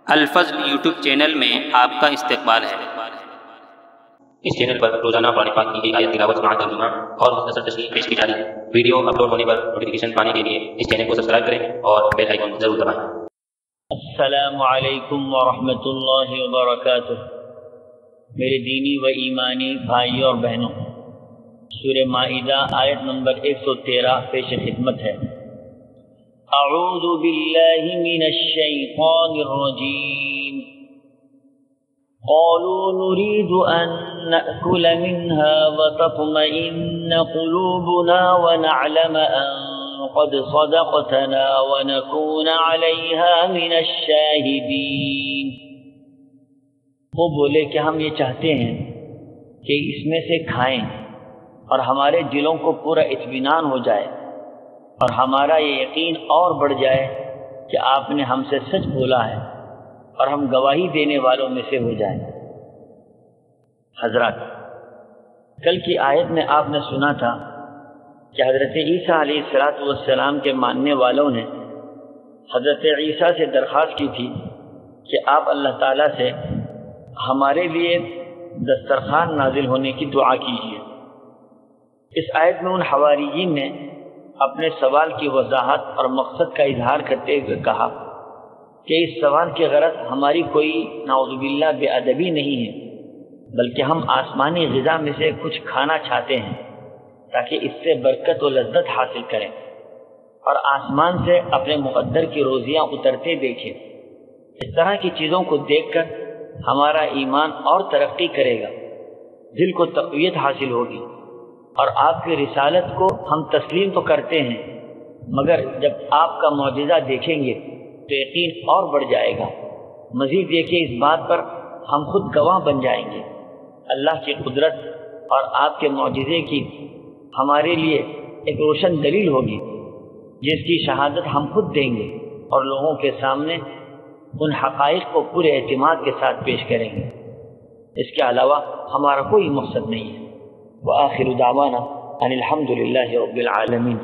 الفضل YouTube channel میں آپ کا استقبال ہے۔ اس چینل پر روزانہ قرآن پاک کی ایک آیت تلاوت سماعت ترجمہ اور مختصر تشریح پیش کی جا رہی ہے۔ ویڈیو اپلوڈ ہونے پر نوٹیفیکیشن پانے کے لیے اس چینل کو سبسکرائب کریں اور بیل آئیکن ضرور دبائیں۔ السلام علیکم ورحمۃ اللہ وبرکاتہ۔ میرے دینی و ایمانی بھائیوں اور بہنوں، سورہ مائدہ آیت نمبر 113 پیش خدمت ہے۔ اعوذ باللہ من الشیطان الرجیم۔ قالوا نريد أن نأكل منها وتطمئن قلوبنا ونعلم أن قد صدقتنا ونكون عليها من الشاهدين۔ وہ بولے کہ ہم یہ چاہتے ہیں کہ اس میں سے کھائیں اور ہمارے دلوں کو پورا اطمینان ہو جائے اور ہمارا یہ یقین اور بڑھ جائے کہ آپ نے ہم سے سچ بولا ہے اور ہم گواہی دینے والوں میں سے ہو جائیں۔ حضرات، کل کی آیت میں آپ نے سنا تھا کہ حضرت عیسیٰ علیہ السلام کے ماننے والوں نے حضرت عیسیٰ سے درخواست کی تھی کہ آپ اللہ تعالیٰ سے ہمارے لیے دسترخوان نازل ہونے کی دعا کیجیے۔ اس آیت میں ان حواریین نے اپنے سوال کی وضاحت اور مقصد کا اظہار کرتے ہوئے کہا کہ اس سوال کی غرض ہماری کوئی نعوذ باللہ بے ادبی نہیں ہے، بلکہ ہم آسمانی غذا میں سے کچھ کھانا چاہتے ہیں تاکہ اس سے برکت و لذت حاصل کریں اور آسمان سے اپنے مقدر کی روزیاں اترتے دیکھیں۔ اس طرح کی چیزوں کو دیکھ کر ہمارا ایمان اور ترقی کرے گا، دل کو تقویت حاصل ہوگی، اور آپ کی رسالت کو ہم تسلیم تو کرتے ہیں، مگر جب آپ کا معجزہ دیکھیں گے تو یقین اور بڑھ جائے گا۔ مزید یہ کہ اس بات پر ہم خود گواہ بن جائیں گے۔ اللہ کی قدرت اور آپ کے معجزے کی ہمارے لیے ایک روشن دلیل ہوگی جس کی شہادت ہم خود دیں گے اور لوگوں کے سامنے ان حقائق کو پورے اعتماد کے ساتھ پیش کریں گے۔ اس کے علاوہ ہمارا کوئی مقصد نہیں ہے۔ وآخر دعوانا ان الحمد للہ رب العالمین۔